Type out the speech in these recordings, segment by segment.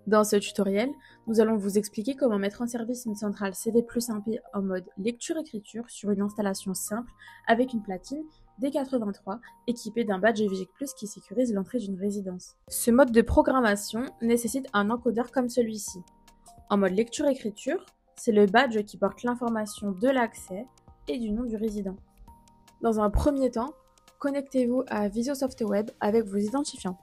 Dans ce tutoriel, nous allons vous expliquer comment mettre en service une centrale CV+1P en mode lecture-écriture sur une installation simple avec une platine D83 équipée d'un badge VGIC+ qui sécurise l'entrée d'une résidence. Ce mode de programmation nécessite un encodeur comme celui-ci. En mode lecture-écriture, c'est le badge qui porte l'information de l'accès et du nom du résident. Dans un premier temps, connectez-vous à Visiosoft Web avec vos identifiants.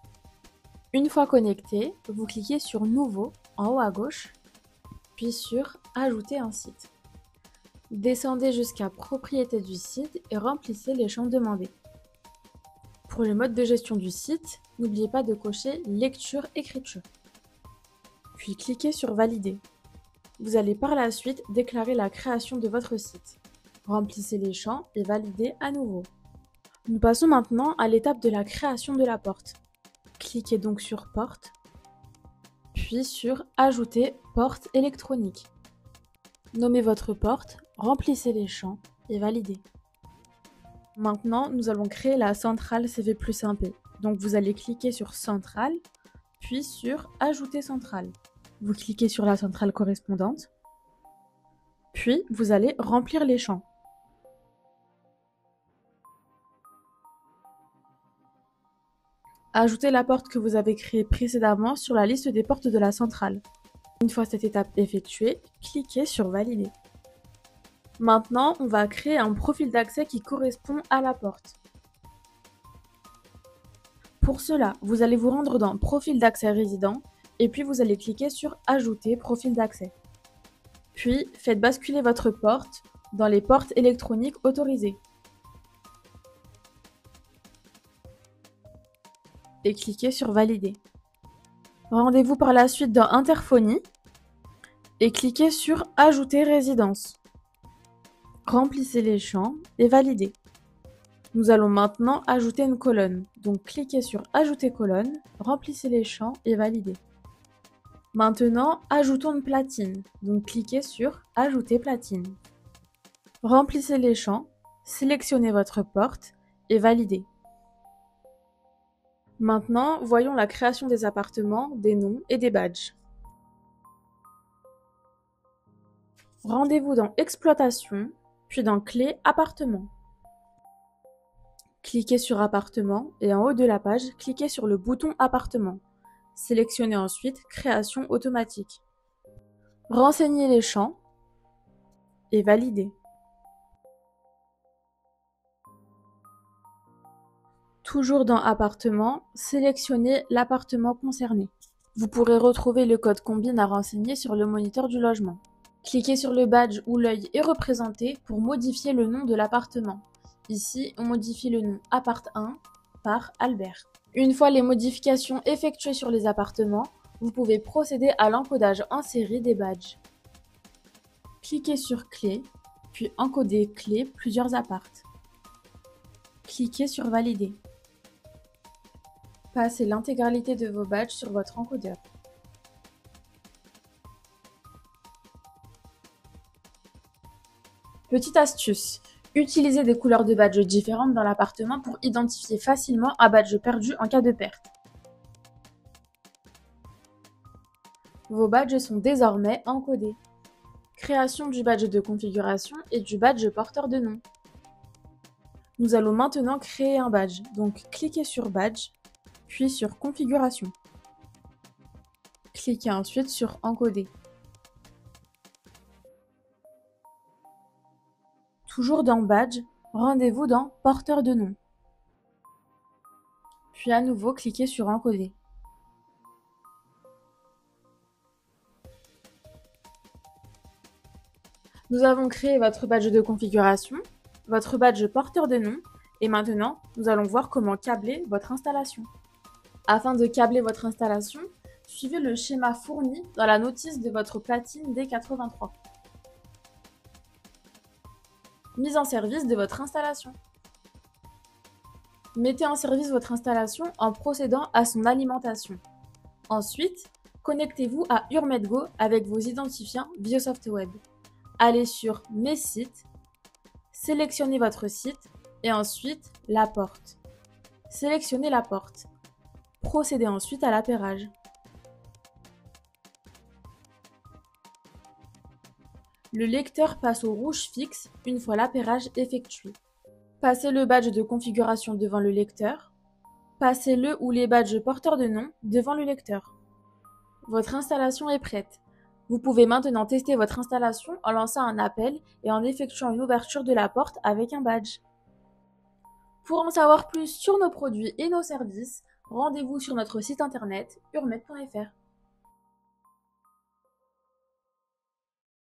Une fois connecté, vous cliquez sur Nouveau en haut à gauche, puis sur Ajouter un site. Descendez jusqu'à Propriétés du site et remplissez les champs demandés. Pour le mode de gestion du site, n'oubliez pas de cocher Lecture-écriture. Puis cliquez sur Valider. Vous allez par la suite déclarer la création de votre site. Remplissez les champs et validez à nouveau. Nous passons maintenant à l'étape de la création de la porte. Cliquez donc sur Porte, puis sur Ajouter porte électronique. Nommez votre porte, remplissez les champs et validez. Maintenant, nous allons créer la centrale CV+1P. Donc vous allez cliquer sur Centrale, puis sur Ajouter centrale. Vous cliquez sur la centrale correspondante, puis vous allez remplir les champs. Ajoutez la porte que vous avez créée précédemment sur la liste des portes de la centrale. Une fois cette étape effectuée, cliquez sur Valider. Maintenant, on va créer un profil d'accès qui correspond à la porte. Pour cela, vous allez vous rendre dans Profil d'accès résident et puis vous allez cliquer sur Ajouter profil d'accès. Puis, faites basculer votre porte dans les portes électroniques autorisées. Et cliquez sur Valider. Rendez-vous par la suite dans Interphonie et cliquez sur Ajouter résidence. Remplissez les champs et validez. Nous allons maintenant ajouter une colonne, donc cliquez sur Ajouter colonne, remplissez les champs et validez. Maintenant, ajoutons une platine, donc cliquez sur Ajouter platine. Remplissez les champs, sélectionnez votre porte et validez. Maintenant, voyons la création des appartements, des noms et des badges. Rendez-vous dans Exploitation, puis dans Clé Appartement. Cliquez sur Appartement et en haut de la page, cliquez sur le bouton Appartement. Sélectionnez ensuite Création automatique. Renseignez les champs et validez. Toujours dans Appartement, sélectionnez l'appartement concerné. Vous pourrez retrouver le code combine à renseigner sur le moniteur du logement. Cliquez sur le badge où l'œil est représenté pour modifier le nom de l'appartement. Ici, on modifie le nom Appart 1 par Albert. Une fois les modifications effectuées sur les appartements, vous pouvez procéder à l'encodage en série des badges. Cliquez sur Clé, puis encodez Clé plusieurs apparts. Cliquez sur Valider. Passez l'intégralité de vos badges sur votre encodeur. Petite astuce, utilisez des couleurs de badge différentes dans l'appartement pour identifier facilement un badge perdu en cas de perte. Vos badges sont désormais encodés. Création du badge de configuration et du badge porteur de nom. Nous allons maintenant créer un badge, donc cliquez sur Badge, puis sur Configuration. Cliquez ensuite sur Encoder. Toujours dans Badge, rendez-vous dans Porteur de nom. Puis à nouveau, cliquez sur Encoder. Nous avons créé votre badge de configuration, votre badge porteur de nom, et maintenant, nous allons voir comment câbler votre installation. Afin de câbler votre installation, suivez le schéma fourni dans la notice de votre platine D83. Mise en service de votre installation. Mettez en service votre installation en procédant à son alimentation. Ensuite, connectez-vous à UrMedGo avec vos identifiants Visiosoft Web. Allez sur Mes sites, sélectionnez votre site et ensuite la porte. Sélectionnez la porte. Procédez ensuite à l'appairage. Le lecteur passe au rouge fixe une fois l'appairage effectué. Passez le badge de configuration devant le lecteur. Passez le ou les badges porteurs de nom devant le lecteur. Votre installation est prête. Vous pouvez maintenant tester votre installation en lançant un appel et en effectuant une ouverture de la porte avec un badge. Pour en savoir plus sur nos produits et nos services, rendez-vous sur notre site internet urmed.fr.